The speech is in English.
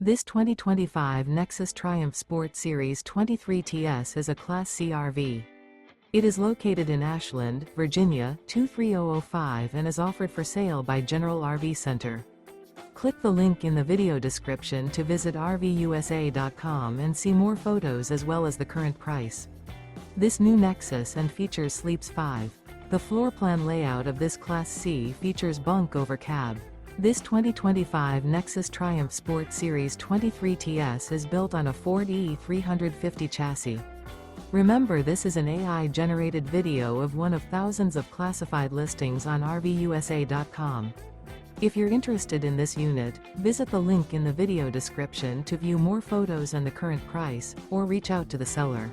This 2025 Nexus Triumph Sport Series 23TS is a Class C RV. It is located in Ashland, Virginia, 23005 and is offered for sale by General RV Center. Click the link in the video description to visit RVUSA.com and see more photos as well as the current price. This new Nexus and features Sleeps 5. The floor plan layout of this Class C features Bunk Over Cab. This 2025 Nexus Triumph Sport Series 23TS is built on a Ford E350 chassis. Remember, this is an AI-generated video of one of thousands of classified listings on RVUSA.com. If you're interested in this unit, visit the link in the video description to view more photos and the current price, or reach out to the seller.